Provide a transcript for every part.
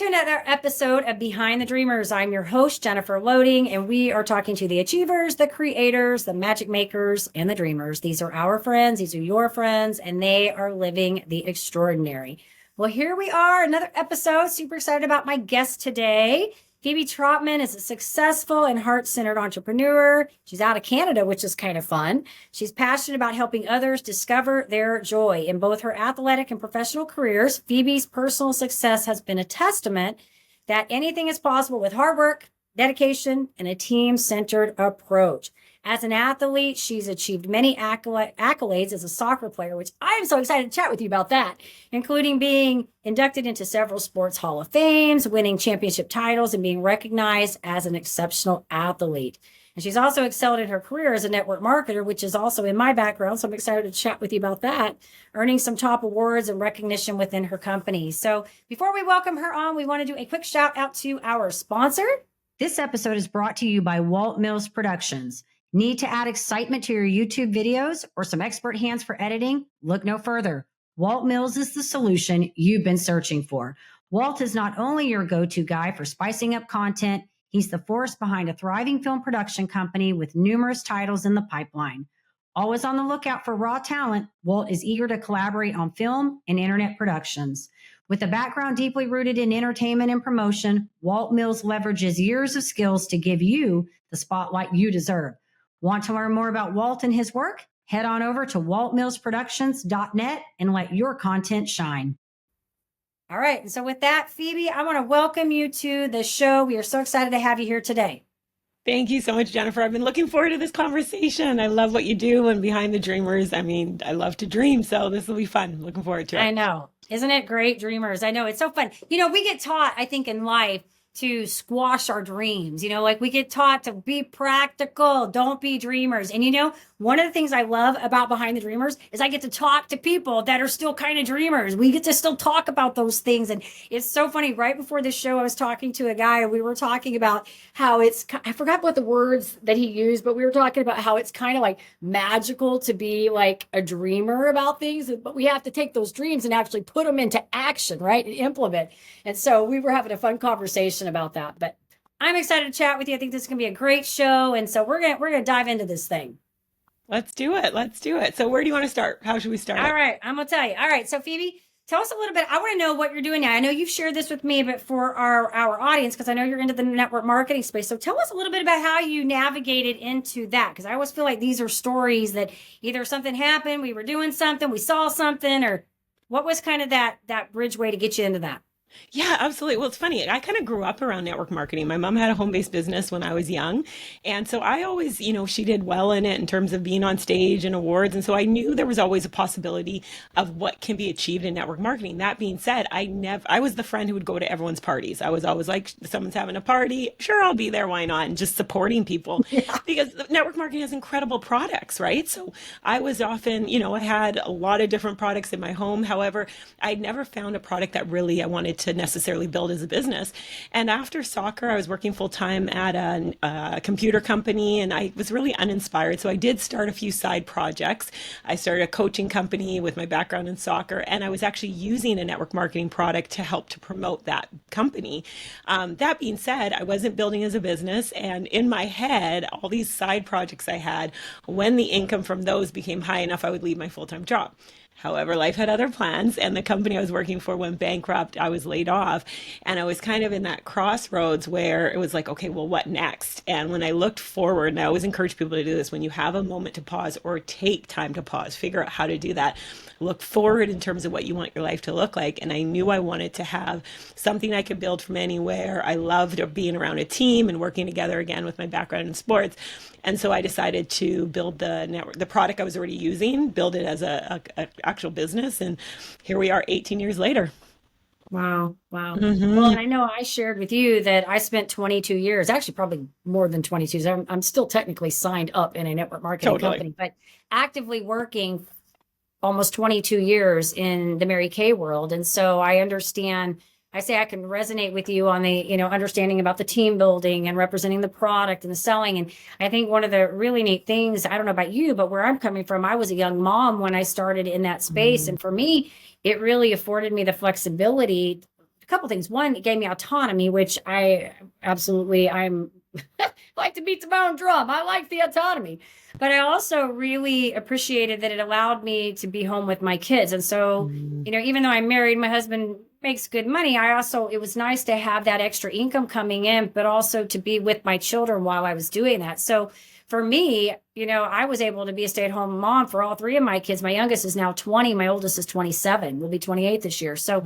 to another episode of Behind the Dreamers. I'm your host, Jennifer Loading, and we are talking to the achievers, the creators, the magic makers, and the dreamers. These are our friends, these are your friends, and they are living the extraordinary. Well, here we are, another episode. Super excited about my guest today. Phebe Trotman is a successful and heart-centered entrepreneur. She's out of Canada, which is kind of fun. She's passionate about helping others discover their joy. In both her athletic and professional careers, Phoebe's personal success has been a testament that anything is possible with hard work, dedication, and a team-centered approach. As an athlete, she's achieved many accolades as a soccer player, which I am so excited to chat with you about that, including being inducted into several sports Hall of Fames, winning championship titles, and being recognized as an exceptional athlete. And she's also excelled in her career as a network marketer, which is also in my background, so I'm excited to chat with you about that, earning some top awards and recognition within her company. So before we welcome her on, we want to do a quick shout out to our sponsor. This episode is brought to you by Walt Mills Productions. Need to add excitement to your YouTube videos or some expert hands for editing? Look no further. Walt Mills is the solution you've been searching for. Walt is not only your go-to guy for spicing up content, he's the force behind a thriving film production company with numerous titles in the pipeline. Always on the lookout for raw talent, Walt is eager to collaborate on film and internet productions. With a background deeply rooted in entertainment and promotion, Walt Mills leverages years of skills to give you the spotlight you deserve. Want to learn more about Walt and his work? Head on over to waltmillsproductions.net and let your content shine. All right. And so with that, Phoebe, I want to welcome you to the show. We are so excited to have you here today. Thank you so much, Jennifer. I've been looking forward to this conversation. I love what you do, and Behind the Dreamers, I mean, I love to dream, so this will be fun. Looking forward to it. I know. Isn't it great, dreamers? I know. It's so fun. You know, we get taught, I think, in life to squash our dreams. You know, like we get taught to be practical, don't be dreamers. And you know, one of the things I love about Behind the Dreamers is I get to talk to people that are still kind of dreamers. We get to still talk about those things. And it's so funny. Right before this show, I was talking to a guy and we were talking about how I forgot what the words that he used, but we were talking about how it's kind of like magical to be like a dreamer about things, but we have to take those dreams and actually put them into action, right? And implement. And so we were having a fun conversation about that, but I'm excited to chat with you. I think this is going to be a great show. And so we're going to dive into this thing. Let's do it. Let's do it. So where do you want to start? How should we start? All right. I'm going to tell you. All right. So Phoebe, tell us a little bit. I want to know what you're doing now. I know you've shared this with me, but for our audience, because I know you're into the network marketing space. So tell us a little bit about how you navigated into that. Because I always feel like these are stories that either something happened, we were doing something, we saw something, or what was kind of that bridgeway to get you into that? Yeah, absolutely. Well, it's funny. I kind of grew up around network marketing. My mom had a home-based business when I was young. And so I always, she did well in it in terms of being on stage and awards. And so I knew there was always a possibility of what can be achieved in network marketing. That being said, I was the friend who would go to everyone's parties. I was always like, someone's having a party. Sure, I'll be there. Why not? And just supporting people because network marketing has incredible products, right? So I was often, I had a lot of different products in my home. However, I'd never found a product that really I wanted to necessarily build as a business. And after soccer, I was working full time at a computer company and I was really uninspired. So I did start a few side projects. I started a coaching company with my background in soccer, and I was actually using a network marketing product to help to promote that company. That being said, I wasn't building as a business, and in my head, all these side projects I had, when the income from those became high enough, I would leave my full-time job. However, life had other plans, and the company I was working for went bankrupt. I was laid off, and I was kind of in that crossroads where it was like, okay, well, what next? And when I looked forward, and I always encourage people to do this, when you have a moment to pause or take time to pause, figure out how to do that. Look forward in terms of what you want your life to look like. And I knew I wanted to have something I could build from anywhere. I loved being around a team and working together again with my background in sports. And so I decided to build the product I was already using, build it as a actual business. And here we are 18 years later. Wow. Mm-hmm. Well, and I know I shared with you that I spent 22 years, actually probably more than 22 years. I'm still technically signed up in a network marketing company, but actively working almost 22 years in the Mary Kay world. And so I understand, I say I can resonate with you on the, understanding about the team building and representing the product and the selling. And I think one of the really neat things, I don't know about you, but where I'm coming from, I was a young mom when I started in that space. And for me, it really afforded me the flexibility a couple things. One, it gave me autonomy, which I'm like to beat the bone drum. I like the autonomy. But I also really appreciated that it allowed me to be home with my kids. And so, even though I'm married, my husband makes good money. It was nice to have that extra income coming in, but also to be with my children while I was doing that. So for me, I was able to be a stay-at-home mom for all three of my kids. My youngest is now 20. My oldest is 27. Will be 28 this year. So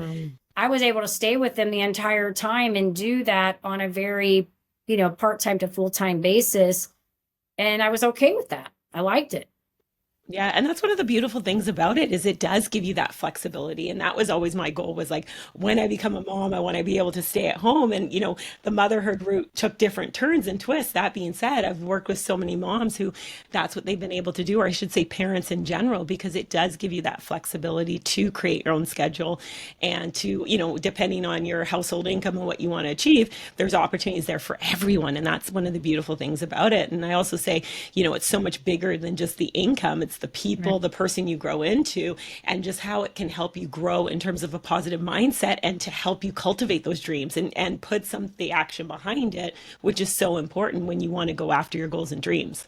I was able to stay with them the entire time and do that on a very, part-time to full-time basis. And I was okay with that. I liked it. Yeah, and that's one of the beautiful things about it is it does give you that flexibility. And that was always my goal was like when I become a mom, I want to be able to stay at home. And the motherhood route took different turns and twists. That being said, I've worked with so many moms who that's what they've been able to do, or I should say parents in general, because it does give you that flexibility to create your own schedule and to, depending on your household income and what you want to achieve, there's opportunities there for everyone. And that's one of the beautiful things about it. And I also say, it's so much bigger than just the income. It's the people, right, the person you grow into, and just how it can help you grow in terms of a positive mindset and to help you cultivate those dreams and put the action behind it, which is so important when you want to go after your goals and dreams.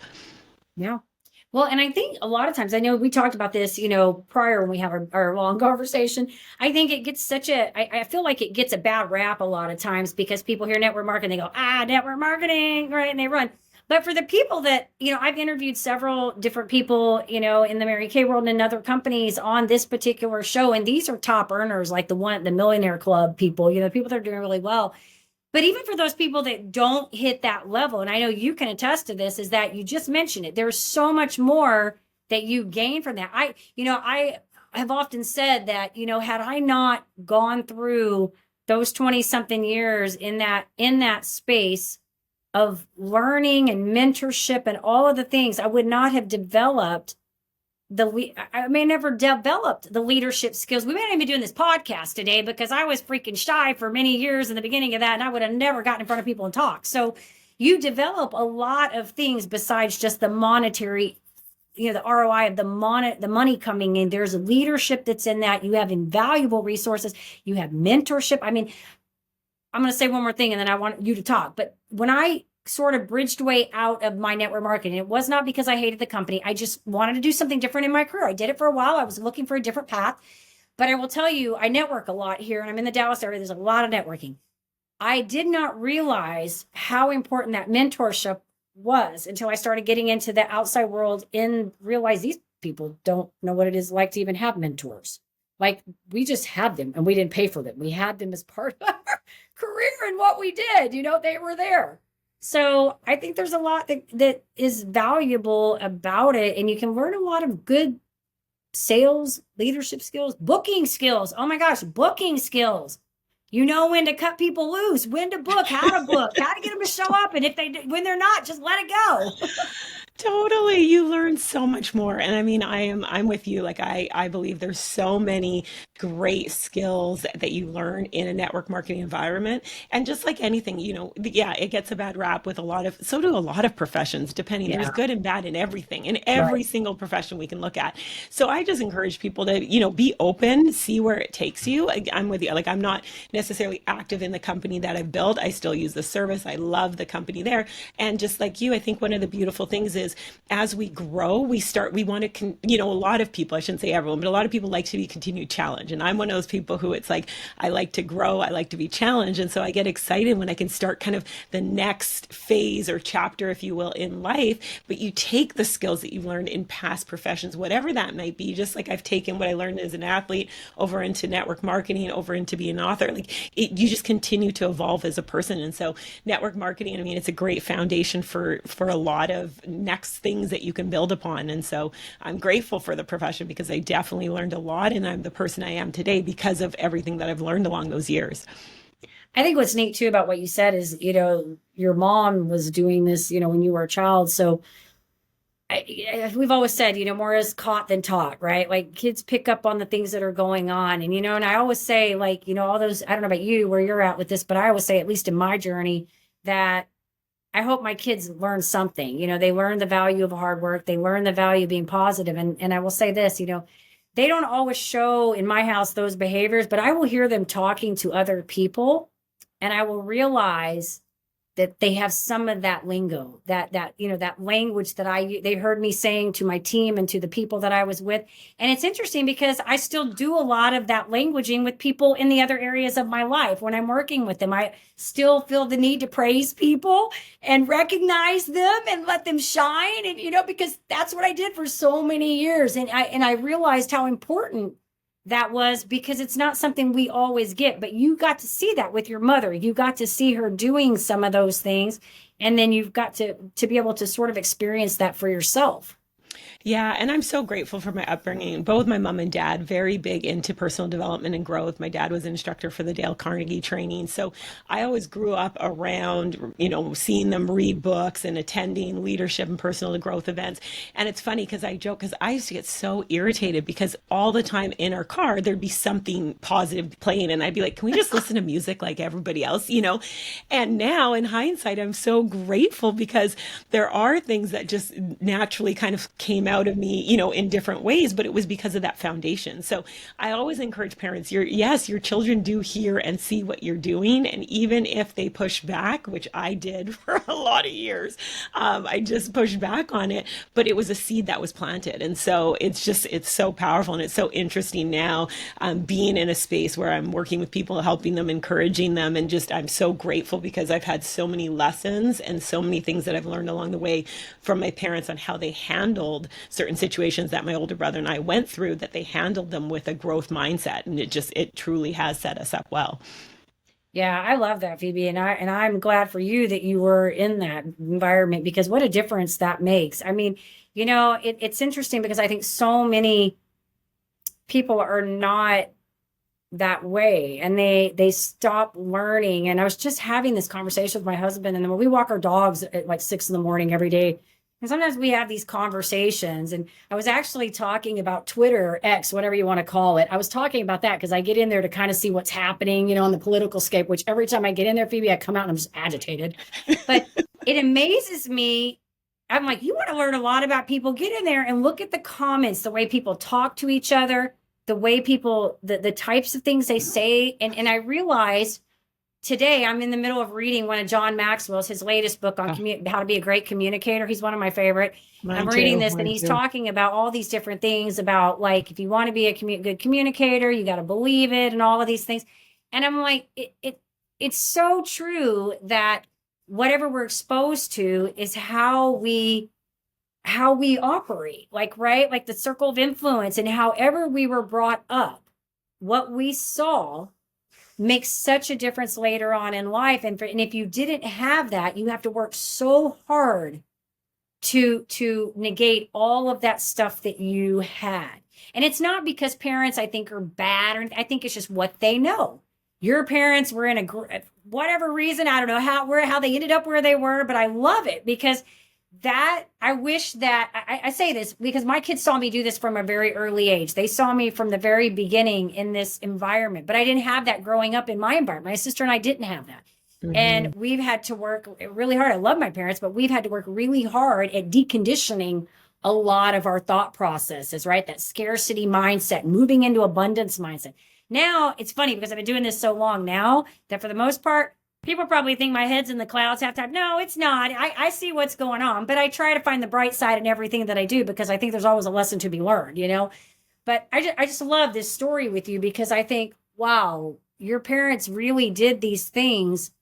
Yeah. Well, and I think a lot of times, I know we talked about this, prior when we have our long conversation. I think it gets I feel like it gets a bad rap a lot of times because people hear network marketing, they go, network marketing, right? And they run. But for the people that, I've interviewed several different people, in the Mary Kay world and other companies on this particular show. And these are top earners, like the Millionaire Club people, people that are doing really well. But even for those people that don't hit that level, and I know you can attest to this, is that you just mentioned it. There's so much more that you gain from that. I have often said that, had I not gone through those 20 something years in that space of learning and mentorship and all of the things, I would not have developed I may never developed the leadership skills. We may not even be doing this podcast today because I was freaking shy for many years in the beginning of that, and I would have never gotten in front of people and talked. So you develop a lot of things besides just the monetary, the ROI of the money coming in. There's leadership that's in that. You have invaluable resources. You have mentorship. I mean, I'm going to say one more thing and then I want you to talk. But when I sort of bridged way out of my network marketing, it was not because I hated the company. I just wanted to do something different in my career. I did it for a while. I was looking for a different path. But I will tell you, I network a lot here, and I'm in the Dallas area. There's a lot of networking. I did not realize how important that mentorship was until I started getting into the outside world and realized these people don't know what it is like to even have mentors. Like, we just had them and we didn't pay for them. We had them as part of our career and what we did. They were there. So I think there's a lot that is valuable about it. And you can learn a lot of good sales, leadership skills, booking skills. Oh my gosh, booking skills. You know when to cut people loose, when to book, how to get them to show up. And when they're not, just let it go. Totally. You learn so much more. And I mean, I'm with you. Like I believe there's so many great skills that you learn in a network marketing environment. And just like anything, yeah, it gets a bad rap with so do a lot of professions, depending. Yeah. There's good and bad in everything, in every single profession we can look at. So I just encourage people to, be open, see where it takes you. I'm with you. Like, I'm not necessarily active in the company that I've built. I still use the service. I love the company there. And just like you, I think one of the beautiful things is as we grow, we want to, a lot of people, I shouldn't say everyone, but a lot of people like to be continued challenge. And I'm one of those people who it's like, I like to grow, I like to be challenged. And so I get excited when I can start kind of the next phase or chapter, if you will, in life. But you take the skills that you've learned in past professions, whatever that might be, just like I've taken what I learned as an athlete over into network marketing, over into being an author. You just continue to evolve as a person. And so network marketing, I mean, it's a great foundation for a lot of next things that you can build upon. And so I'm grateful for the profession because I definitely learned a lot, and I'm the person I am today because of everything that I've learned along those years. I think what's neat too about what you said is, your mom was doing this, when you were a child. So we've always said, more is caught than taught, right? Like, kids pick up on the things that are going on. And, and I always say, like, all those, I don't know about you, where you're at with this, but I always say, at least in my journey, that I hope my kids learn something. They learn the value of hard work. They learn the value of being positive. And I will say this, they don't always show in my house those behaviors, but I will hear them talking to other people, and I will realize that they have some of that lingo, that language that they heard me saying to my team and to the people that I was with. And it's interesting because I still do a lot of that languaging with people in the other areas of my life. When I'm working with them, I still feel the need to praise people and recognize them and let them shine. And, because that's what I did for so many years. And I realized how important that was, because it's not something we always get, but you got to see that with your mother. You got to see her doing some of those things, and then you've got to be able to sort of experience that for yourself. Yeah, and I'm so grateful for my upbringing. Both my mom and dad, very big into personal development and growth. My dad was an instructor for the Dale Carnegie training. So I always grew up around, seeing them read books and attending leadership and personal growth events. And it's funny because I joke, because I used to get so irritated because all the time in our car, there'd be something positive playing. And I'd be like, can we just listen to music like everybody else, And now in hindsight, I'm so grateful because there are things that just naturally kind of came out of me, in different ways, but it was because of that foundation. So I always encourage parents, your children do hear and see what you're doing. And even if they push back, which I did for a lot of years, I just pushed back on it, but it was a seed that was planted. And so it's so powerful. And it's so interesting now, being in a space where I'm working with people, helping them, encouraging them. And I'm so grateful because I've had so many lessons and so many things that I've learned along the way from my parents on how they handled certain situations that my older brother and I went through, that they handled them with a growth mindset. And it truly has set us up well. Yeah, I love that, Phoebe. And I'm glad for you that you were in that environment, because what a difference that makes. I mean, it's interesting because I think so many people are not that way, and they stop learning. And I was just having this conversation with my husband, and then when we walk our dogs at like 6 a.m. every day, and sometimes we have these conversations, and I was actually talking about Twitter, X, whatever you want to call it. I was talking about that because I get in there to kind of see what's happening, on the political scape, which every time I get in there, Phoebe, I come out and I'm just agitated. But it amazes me. I'm like, you want to learn a lot about people, get in there and look at the comments, the way people talk to each other, the way people, the types of things they say. And I realized today I'm in the middle of reading one of John Maxwell's, his latest book on how to be a great communicator. He's one of my favorite. I'm reading this, and he's talking about all these different things about, like, if you want to be a good communicator, you got to believe it and all of these things. And I'm like, it's so true that whatever we're exposed to is how we operate, like, right? Like the circle of influence, and however we were brought up, what we saw makes such a difference later on in life. And if you didn't have that, you have to work so hard to negate all of that stuff that you had. And it's not because parents, I think, are bad, or I think it's just what they know. Your parents were in whatever reason, I don't know how they ended up where they were, but I love it because I wish that I say this because my kids saw me do this from a very early age. They saw me from the very beginning in this environment, but I didn't have that growing up in my environment. My sister and I didn't have that. Mm-hmm. And we've had to work really hard. I love my parents, but we've had to work really hard at deconditioning a lot of our thought processes, right? That scarcity mindset, moving into abundance mindset. Now it's funny because I've been doing this so long now that for the most part, people probably think my head's in the clouds half the time. No, it's not. I see what's going on, but I try to find the bright side in everything that I do because I think there's always a lesson to be learned, But I just love this story with you because I think, wow, your parents really did these things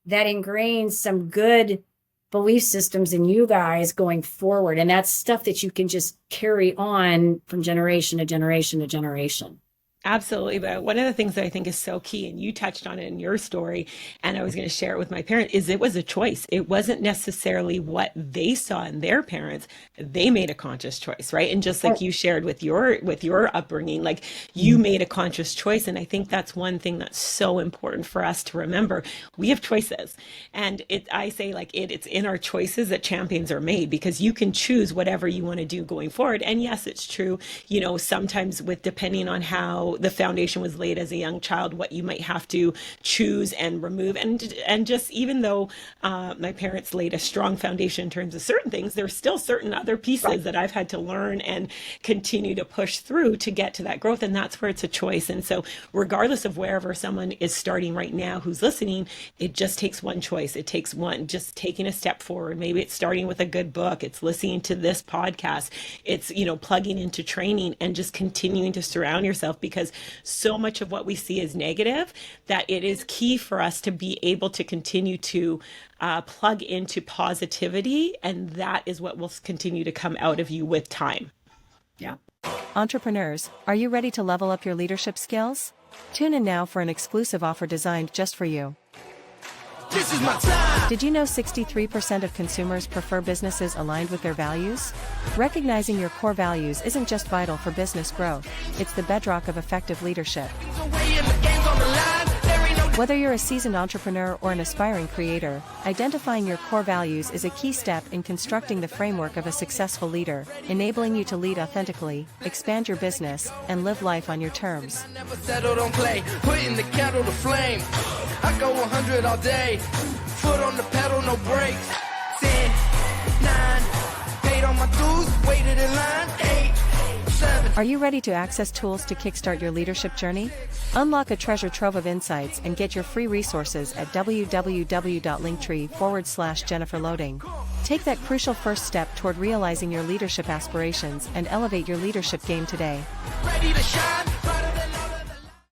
that ingrained some good belief systems in you guys going forward. And that's stuff that you can just carry on from generation to generation to generation. Absolutely. But one of the things that I think is so key, and you touched on it in your story, and I was going to share it with my parents, is it was a choice. It wasn't necessarily what they saw in their parents. They made a conscious choice, right? And just like you shared with your upbringing, like you made a conscious choice. And I think that's one thing that's so important for us to remember. We have choices. And I say it's in our choices that champions are made, because you can choose whatever you want to do going forward. And yes, it's true, sometimes depending on how the foundation was laid as a young child, what you might have to choose and remove. And just even though my parents laid a strong foundation in terms of certain things, there's still certain other pieces that I've had to learn and continue to push through to get to that growth. And that's where it's a choice. And so regardless of wherever someone is starting right now who's listening, it just takes one choice. It takes one, just taking a step forward. Maybe it's starting with a good book. It's listening to this podcast. It's, plugging into training and just continuing to surround yourself, because so much of what we see is negative that it is key for us to be able to continue to plug into positivity. And that is what will continue to come out of you with time. Yeah. Entrepreneurs, are you ready to level up your leadership skills? Tune in now for an exclusive offer designed just for you. This is my time. Did you know 63% of consumers prefer businesses aligned with their values? Recognizing your core values isn't just vital for business growth, it's the bedrock of effective leadership. Whether you're a seasoned entrepreneur or an aspiring creator, identifying your core values is a key step in constructing the framework of a successful leader, enabling you to lead authentically, expand your business, and live life on your terms. Never settled on play, putting the kettle to flame. I go 100 all day, foot on the pedal, no brakes. 10, 9, paid on my dues, waited in line, 8, 7. Are you ready to access tools to kickstart your leadership journey? Unlock a treasure trove of insights and get your free resources at www.linktree/JenniferLoading. Take that crucial first step toward realizing your leadership aspirations and elevate your leadership game today. Ready to shine, brighter than all of the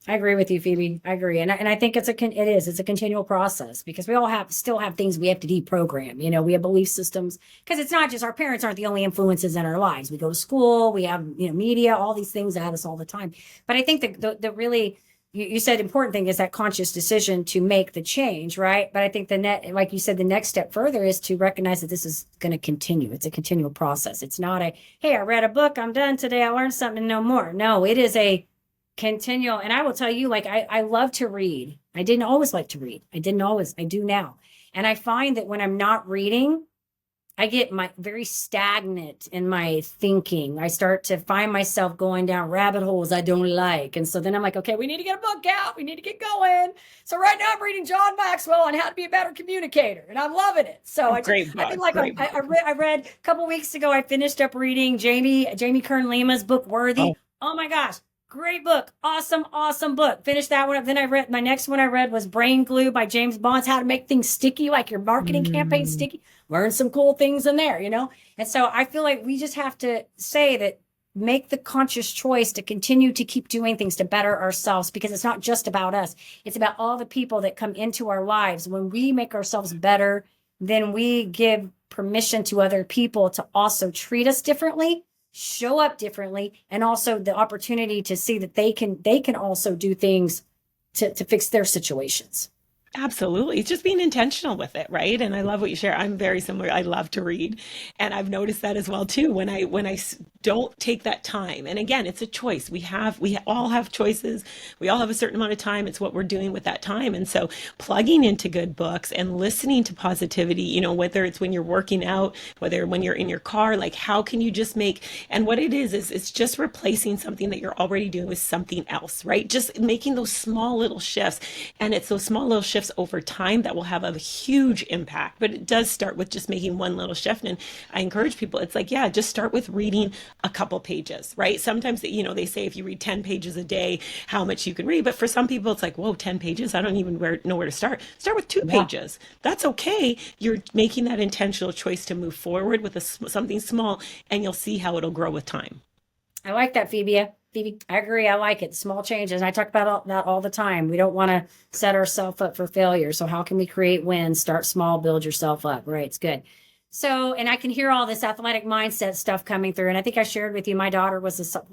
I agree with you, Phoebe. I agree. And I think it's a continual process, because we all still have things we have to deprogram. We have belief systems, because it's not just our parents aren't the only influences in our lives. We go to school, we have, media, all these things at us all the time. But I think the really, you said important thing is that conscious decision to make the change, right? But I think like you said, the next step further is to recognize that this is going to continue. It's a continual process. It's not hey, I read a book, I'm done today, I learned something, no more. No, it is a continual. And I will tell you, I love to read. I didn't always like to read. I do now. And I find that when I'm not reading, I get very stagnant in my thinking. I start to find myself going down rabbit holes I don't like. And so then I'm like, okay, we need to get a book out. We need to get going. So right now I'm reading John Maxwell on how to be a better communicator, and I'm loving it. So I read a couple weeks ago, I finished up reading Jamie Kern Lima's book, Worthy. Oh my gosh. Great book. Awesome book. Finished that one up. Then my next one I read was Brain Glue by James Bond, how to make things sticky, like your marketing campaign sticky. Learn some cool things in there, And so I feel like we just have to say that, make the conscious choice to continue to keep doing things to better ourselves, because it's not just about us. It's about all the people that come into our lives. When we make ourselves better, then we give permission to other people to also treat us differently, show up differently, and also the opportunity to see that they can also do things to fix their situations. Absolutely. It's just being intentional with it, right? And I love what you share. I'm very similar. I love to read. And I've noticed that as well too, when I don't take that time. And again, it's a choice. We all have choices. We all have a certain amount of time. It's what we're doing with that time. And so plugging into good books and listening to positivity, whether it's when you're working out, whether when you're in your car, like how can you just and what it is it's just replacing something that you're already doing with something else, right? Just making those small little shifts. And it's those small little shifts over time that will have a huge impact. But it does start with just making one little shift. And I encourage people, it's like, yeah, just start with reading a couple pages, right? Sometimes, they say if you read 10 pages a day, how much you can read. But for some people, it's like, whoa, 10 pages? I don't even know where to start. Start with 2 pages. That's okay. You're making that intentional choice to move forward with something small, and you'll see how it'll grow with time. I like that, Phoebe. I agree. I like it. Small changes. I talk about that all the time. We don't want to set ourselves up for failure. So how can we create wins? Start small, build yourself up. Right. It's good. So, and I can hear all this athletic mindset stuff coming through. And I think I shared with you, my daughter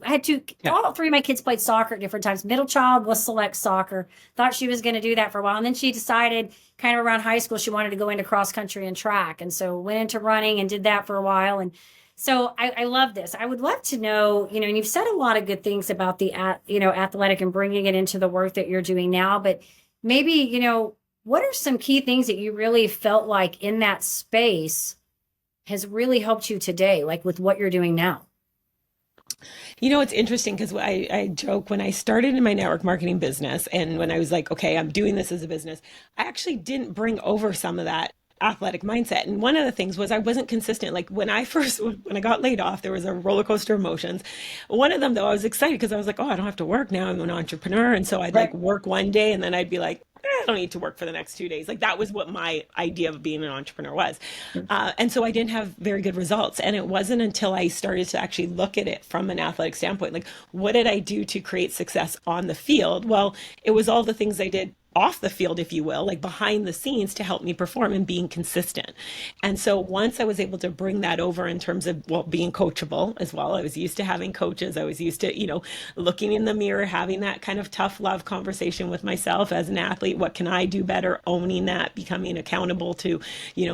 I had all 3 of my kids played soccer at different times. Middle child was select soccer. Thought she was going to do that for a while. And then she decided kind of around high school, she wanted to go into cross country and track. And so went into running and did that for a while. And so I love this. I would love to know, and you've said a lot of good things about the, athletic and bringing it into the work that you're doing now, but maybe, what are some key things that you really felt like in that space has really helped you today, like with what you're doing now? You know, it's interesting because I joke when I started in my network marketing business and when I was like, okay, I'm doing this as a business, I actually didn't bring over some of that athletic mindset. And one of the things was I wasn't consistent. Like when I got laid off, there was a roller coaster of emotions. One of them, though, I was excited because I was like, oh, I don't have to work now. I'm an entrepreneur. And so I'd like Right. work one day and then I'd be like, I don't need to work for the next 2 days. Like that was what my idea of being an entrepreneur was. And so I didn't have very good results. And it wasn't until I started to actually look at it from an athletic standpoint, like what did I do to create success on the field? Well, it was all the things I did off the field, if you will, like behind the scenes to help me perform and being consistent. And so once I was able to bring that over in terms of, well, being coachable as well, I was used to having coaches. I was used to, looking in the mirror, having that kind of tough love conversation with myself as an athlete. What can I do better? Owning that, becoming accountable to,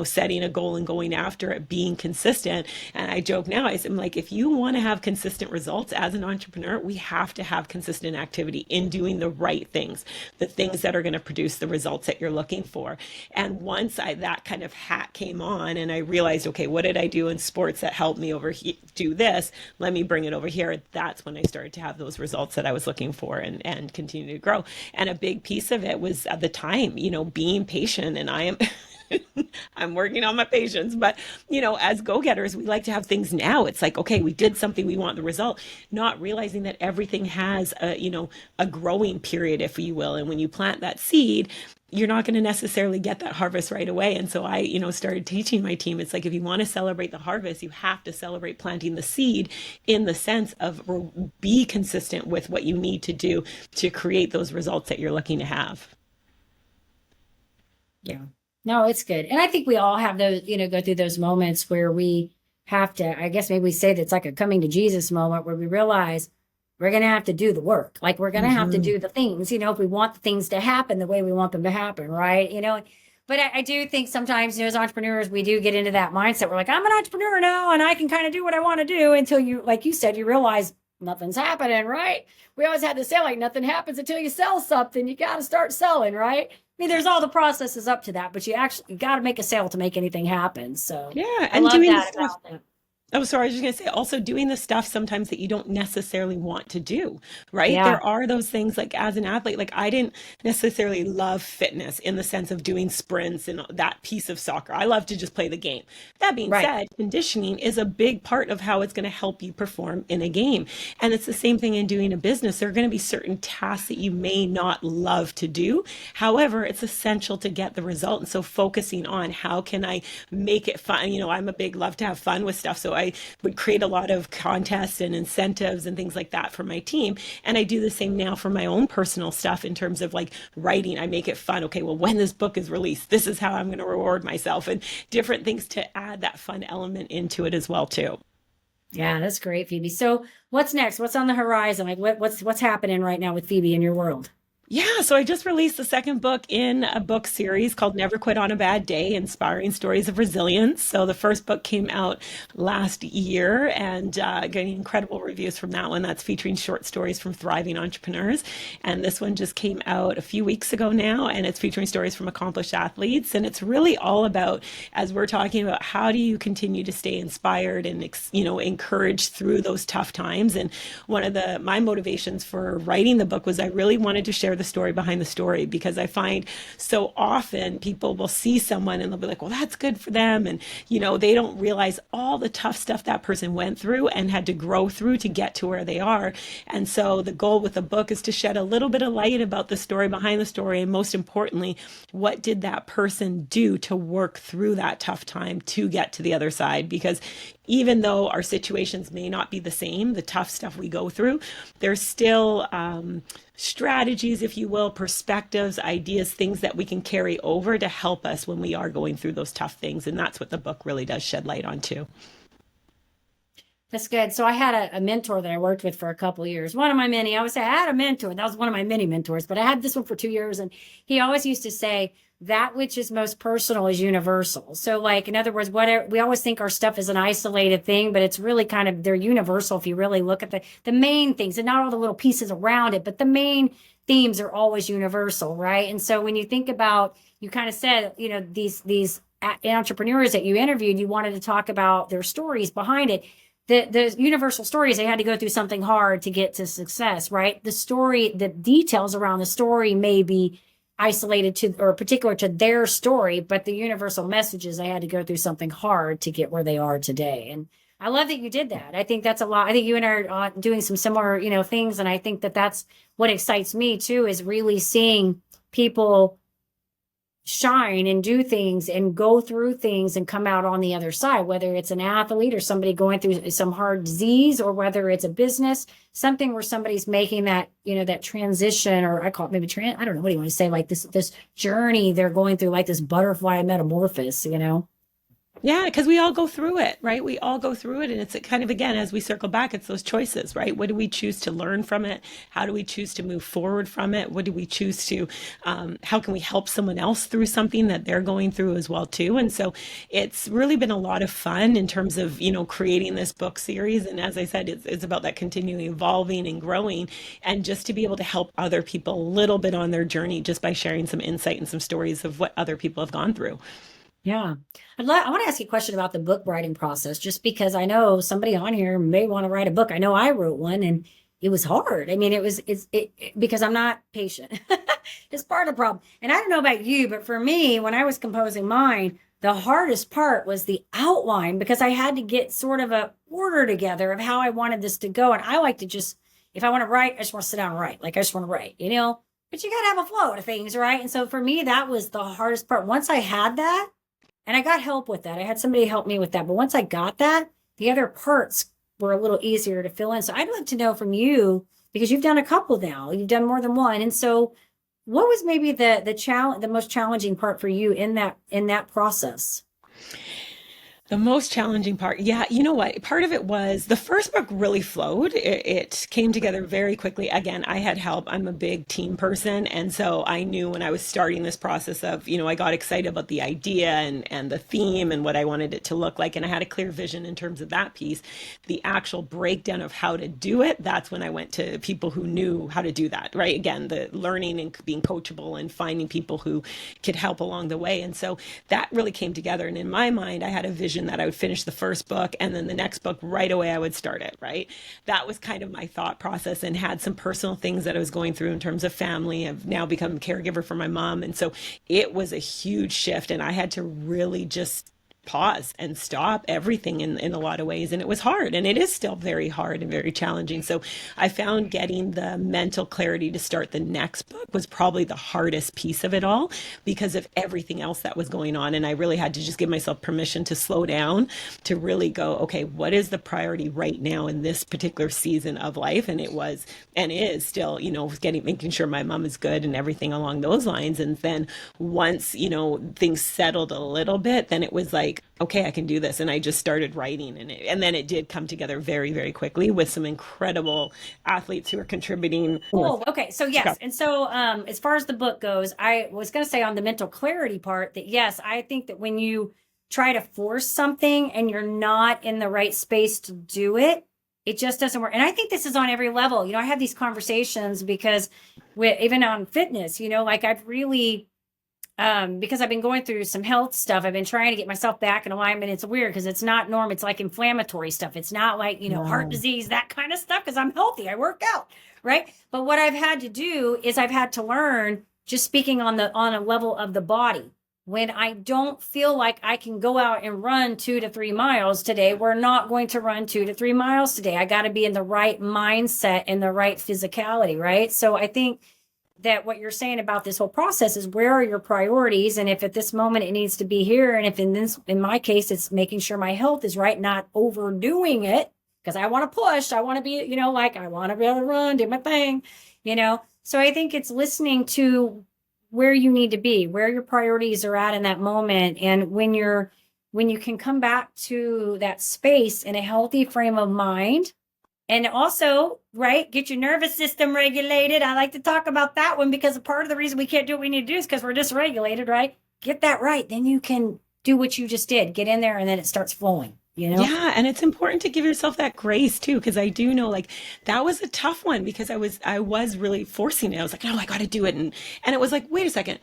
setting a goal and going after it, being consistent. And I joke now, I'm like, if you want to have consistent results as an entrepreneur, we have to have consistent activity in doing the right things, the things that are going to produce the results that you're looking for. And once that kind of hat came on and I realized, okay, what did I do in sports that helped me do this? Let me bring it over here. That's when I started to have those results that I was looking for and continue to grow. And a big piece of it was at the time, being patient. And I am I'm working on my patience, but as go-getters, we like to have things now. It's like, okay, we did something, we want the result, not realizing that everything has a growing period, if you will. And when you plant that seed, you're not going to necessarily get that harvest right away. And so I, started teaching my team. It's like, if you want to celebrate the harvest, you have to celebrate planting the seed in the sense of be consistent with what you need to do to create those results that you're looking to have. Yeah. No, it's good. And I think we all have those, go through those moments where we have to, I guess maybe we say that it's like a coming to Jesus moment where we realize we're going to have to do the work. Like we're going to have to do the things, if we want the things to happen the way we want them to happen. Right. But I do think sometimes, as entrepreneurs, we do get into that mindset. We're like, I'm an entrepreneur now and I can kind of do what I want to do until you, like you said, you realize nothing's happening. Right. We always had to say like nothing happens until you sell something. You got to start selling. Right. I mean, there's all the processes up to that, but you got to make a sale to make anything happen. So yeah, and doing that about that. Oh, sorry. I was just going to say also doing the stuff sometimes that you don't necessarily want to do, right? Yeah. There are those things like as an athlete, like I didn't necessarily love fitness in the sense of doing sprints and that piece of soccer. I love to just play the game. That being said, conditioning is a big part of how it's going to help you perform in a game. And it's the same thing in doing a business. There are going to be certain tasks that you may not love to do. However, it's essential to get the result. And so focusing on how can I make it fun? I'm a big love to have fun with stuff. So I would create a lot of contests and incentives and things like that for my team. And I do the same now for my own personal stuff in terms of like writing. I make it fun. Okay, well, when this book is released, this is how I'm going to reward myself and different things to add that fun element into it as well, too. Yeah, that's great, Phoebe. So what's next? What's on the horizon? Like what's happening right now with Phoebe in your world? Yeah, so I just released the second book in a book series called Never Quit on a Bad Day, Inspiring Stories of Resilience. So the first book came out last year and getting incredible reviews from that one. That's featuring short stories from thriving entrepreneurs. And this one just came out a few weeks ago now, and it's featuring stories from accomplished athletes. And it's really all about, as we're talking about, how do you continue to stay inspired and, encouraged through those tough times. And one of my motivations for writing the book was I really wanted to share the story behind the story, because I find so often people will see someone and they'll be like, well, that's good for them. And, they don't realize all the tough stuff that person went through and had to grow through to get to where they are. And so the goal with the book is to shed a little bit of light about the story behind the story. And most importantly, what did that person do to work through that tough time to get to the other side? Because even though our situations may not be the same, the tough stuff we go through, there's still strategies, if you will, perspectives, ideas, things that we can carry over to help us when we are going through those tough things. And that's what the book really does shed light on too. That's good. So I had a mentor that I worked with for a couple of years. One of my many, I would say I had a mentor. That was one of my many mentors, but I had this one for 2 years. And he always used to say, that which is most personal is universal. So like, in other words, whatever, we always think our stuff is an isolated thing, but it's really kind of, they're universal if you really look at the main things and not all the little pieces around it, but the main themes are always universal, right? And so when you think about, you kind of said, these entrepreneurs that you interviewed, you wanted to talk about their stories behind it. the universal stories, they had to go through something hard to get to success, right? The story, the details around the story may be isolated to or particular to their story, but the universal messages, they had to go through something hard to get where they are today. And I love that you did that. I think that's a lot. I think you and I are doing some similar, things. And I think that that's what excites me too, is really seeing people shine and do things and go through things and come out on the other side, whether it's an athlete or somebody going through some hard disease, or whether it's a business, something where somebody's making that, that transition, or I call it maybe I don't know, what do you want to say? Like this journey they're going through, like this butterfly metamorphosis, Yeah, because we all go through it, right? We all go through it. And it's kind of, again, as we circle back, it's those choices, right? What do we choose to learn from it? How do we choose to move forward from it? What do we choose to, how can we help someone else through something that they're going through as well, too? And so it's really been a lot of fun in terms of, creating this book series. And as I said, it's about that continuing evolving and growing, and just to be able to help other people a little bit on their journey just by sharing some insight and some stories of what other people have gone through. Yeah. I want to ask you a question about the book writing process, just because I know somebody on here may want to write a book. I know I wrote one and it was hard. I mean, it's because I'm not patient. It's part of the problem. And I don't know about you, but for me, when I was composing mine, the hardest part was the outline, because I had to get sort of a order together of how I wanted this to go. And I like to just, if I want to write, I just want to sit down and write. Like I just want to write, but you got to have a flow to things, right? And so for me, that was the hardest part. Once I had that, and I got help with that. I had somebody help me with that. But once I got that, the other parts were a little easier to fill in. So I'd love to know from you, because you've done a couple now, you've done more than one. And so what was maybe the most challenging part for you in that process? The most challenging part, yeah, you know what? Part of it was the first book really flowed. It came together very quickly. Again, I had help. I'm a big team person. And so I knew when I was starting this process of, I got excited about the idea and the theme and what I wanted it to look like. And I had a clear vision in terms of that piece. The actual breakdown of how to do it, that's when I went to people who knew how to do that, right? Again, the learning and being coachable and finding people who could help along the way. And so that really came together. And in my mind, I had a vision that I would finish the first book, and then the next book right away I would start it, right? That was kind of my thought process, and had some personal things that I was going through in terms of family. I've now become a caregiver for my mom. And so it was a huge shift, and I had to really just pause and stop everything in a lot of ways. And it was hard, and it is still very hard and very challenging. So I found getting the mental clarity to start the next book was probably the hardest piece of it all, because of everything else that was going on. And I really had to just give myself permission to slow down, to really go, okay, what is the priority right now in this particular season of life? And it was, and is still, making sure my mom is good and everything along those lines. And then once, things settled a little bit, then it was like, okay, I can do this. And I just started writing, and then it did come together very, very quickly with some incredible athletes who are contributing. Oh, okay. So yes. And so as far as the book goes, I was going to say on the mental clarity part that yes, I think that when you try to force something and you're not in the right space to do it, it just doesn't work. And I think this is on every level. I have these conversations because even on fitness, like I've really, because I've been going through some health stuff. I've been trying to get myself back in alignment. It's weird because it's not normal. It's like inflammatory stuff. It's not like, heart disease, that kind of stuff, because I'm healthy. I work out, right? But what I've had to do is I've had to learn, just speaking on a level of the body. When I don't feel like I can go out and run 2 to 3 miles today, we're not going to run 2 to 3 miles today. I got to be in the right mindset and the right physicality, right? So I think that what you're saying about this whole process is, where are your priorities? And if at this moment it needs to be here, and if in my case, it's making sure my health is right, not overdoing it, because I want to push, I want to be, like I want to be able to run, do my thing, So I think it's listening to where you need to be, where your priorities are at in that moment. And when you can come back to that space in a healthy frame of mind, and also, right, get your nervous system regulated. I like to talk about that one, because a part of the reason we can't do what we need to do is because we're dysregulated, right? Get that right. Then you can do what you just did. Get in there, and then it starts flowing. Yeah. And it's important to give yourself that grace too, because I do know, like, that was a tough one, because I was really forcing it. I was like, no, I got to do it. And it was like, wait a second,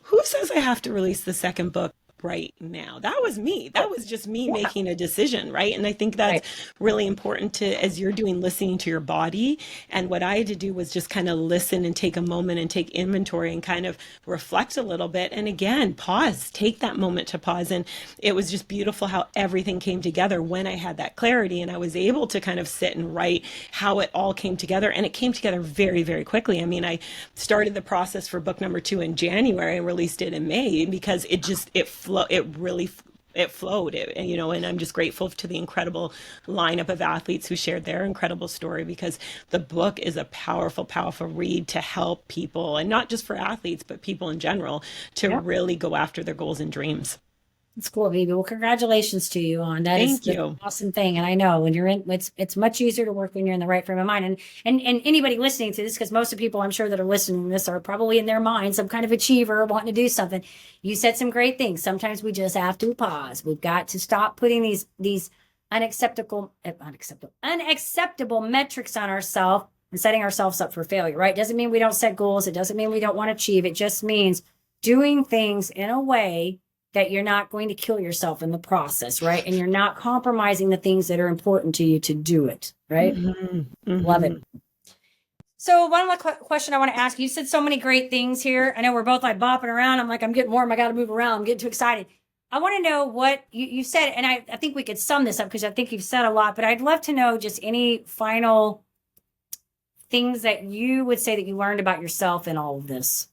who says I have to release the second book right now. That was me. That was just me making a decision, right? And I think that's Right. really important to, as you're doing, listening to your body. And what I had to do was just kind of listen and take a moment and take inventory and kind of reflect a little bit. And again, pause, take that moment to pause. And it was just beautiful how everything came together when I had that clarity and I was able to kind of sit and write how it all came together. And it came together very, very quickly. I mean, I started the process for book number 2 in January and released it in May because it flowed and I'm just grateful to the incredible lineup of athletes who shared their incredible story, because the book is a powerful read to help people, and not just for athletes but people in general, to really go after their goals and dreams. It's cool, Phoebe. Well, congratulations to you on that. Thank That's you. an awesome thing. And I know when you're in, it's much easier to work when you're in the right frame of mind. And anybody listening to this, because most of the people I'm sure that are listening to this are probably in their mind some kind of achiever wanting to do something. You said some great things. Sometimes we just have to pause. We've got to stop putting these unacceptable metrics on ourselves and setting ourselves up for failure. Right? Doesn't mean we don't set goals. It doesn't mean we don't want to achieve. It just means doing things in a way that you're not going to kill yourself in the process, right? And you're not compromising the things that are important to you to do it, right? Love it. So one question I want to ask you said so many great things here. I know we're both like bopping around. I'm like, I'm getting warm. I got to move around. I'm getting too excited. I want to know what you said, and I think we could sum this up because I think you've said a lot, but I'd love to know just any final things that you would say that you learned about yourself in all of this.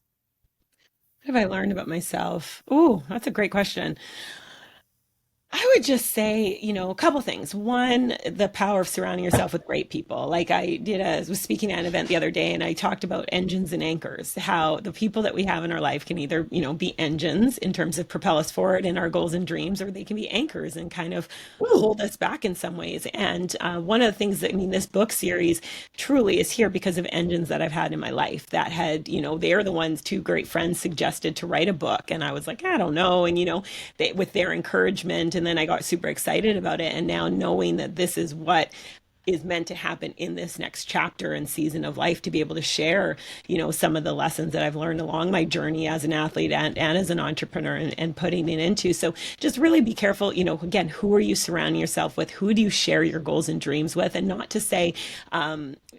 What have I learned about myself? Oh, that's a great question. I would just say, a couple things. One, the power of surrounding yourself with great people. Like I was speaking at an event the other day and I talked about engines and anchors, how the people that we have in our life can either, be engines in terms of propel us forward in our goals and dreams, or they can be anchors and kind of hold us back in some ways. And one of the things that, this book series truly is here because of engines that I've had in my life that had, they're the ones 2 great friends suggested to write a book. And I was like, I don't know. And, with their encouragement, and then I got super excited about it. And now knowing that this is what is meant to happen in this next chapter and season of life, to be able to share, some of the lessons that I've learned along my journey as an athlete and as an entrepreneur and putting it into. So just really be careful, again, who are you surrounding yourself with? Who do you share your goals and dreams with? And not to say,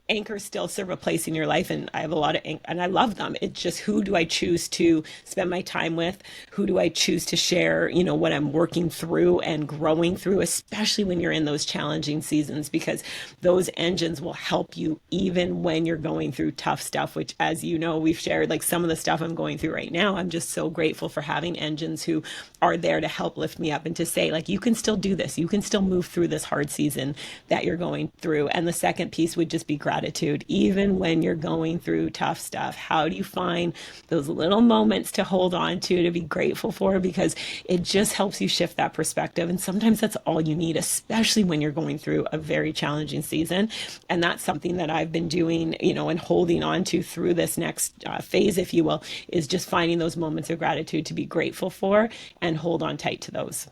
anchors still serve a place in your life, and I have a lot of and I love them. It's just, who do I choose to spend my time with? Who do I choose to share, what I'm working through and growing through, especially when you're in those challenging seasons, because those engines will help you even when you're going through tough stuff, which, as you know, we've shared, like some of the stuff I'm going through right now. I'm just so grateful for having engines who are there to help lift me up and to say, like, you can still do this. You can still move through this hard season that you're going through. And the second piece would just be gratitude. Even when you're going through tough stuff, how do you find those little moments to hold on to be grateful for? Because it just helps you shift that perspective. And sometimes that's all you need, especially when you're going through a very challenging season. And that's something that I've been doing, and holding on to through this next phase, if you will, is just finding those moments of gratitude to be grateful for and hold on tight to those.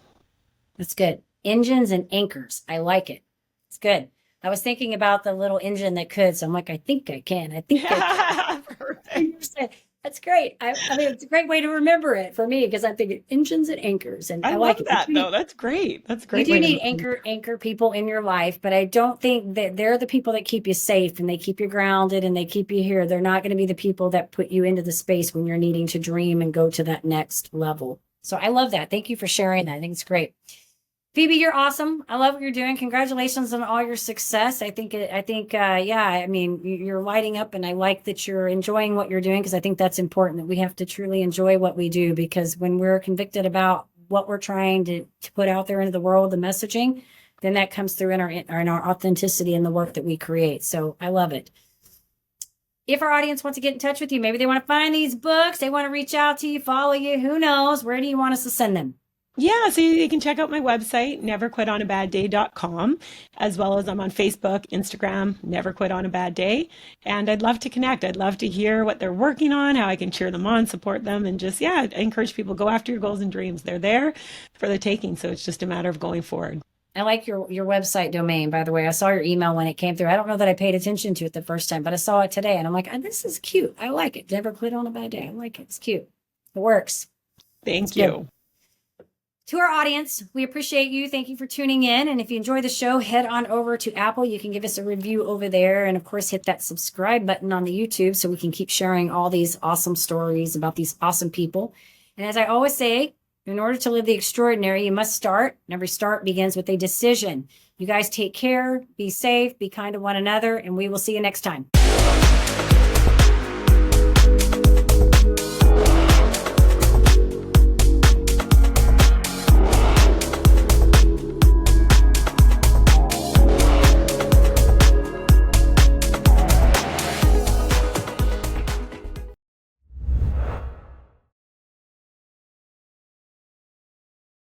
That's good. Engines and anchors. I like it. It's good. I was thinking about the little engine that could, so I'm like, I think I can. I think I can. Perfect. That's great. I mean, it's a great way to remember it for me, because I'm thinking engines and anchors, and I like love that though. That's great. That's great. You do need anchor people in your life, but I don't think that they're the people that keep you safe and they keep you grounded and they keep you here. They're not going to be the people that put you into the space when you're needing to dream and go to that next level. So I love that. Thank you for sharing that. I think it's great. Phoebe, you're awesome. I love what you're doing. Congratulations on all your success. I think, I mean, you're lighting up, and I like that you're enjoying what you're doing, because I think that's important, that we have to truly enjoy what we do, because when we're convicted about what we're trying to put out there into the world, the messaging, then that comes through in our authenticity in the work that we create. So I love it. If our audience wants to get in touch with you, maybe they want to find these books, they want to reach out to you, follow you, who knows, where do you want us to send them? Yeah, so you can check out my website, neverquitonabadday.com, as well as I'm on Facebook, Instagram, Never Quit on a Bad Day. And I'd love to connect. I'd love to hear what they're working on, how I can cheer them on, support them, and just, I encourage people, go after your goals and dreams. They're there for the taking. So it's just a matter of going forward. I like your website domain, by the way. I saw your email when it came through. I don't know that I paid attention to it the first time, but I saw it today and I'm like, this is cute. I like it. Never Quit on a Bad Day. I like it. It's cute. It works. Thank you. To our audience, we appreciate you. Thank you for tuning in. And if you enjoy the show, head on over to Apple. You can give us a review over there. And of course, hit that subscribe button on the YouTube so we can keep sharing all these awesome stories about these awesome people. And as I always say, in order to live the extraordinary, you must start. And every start begins with a decision. You guys take care, be safe, be kind to one another, and we will see you next time.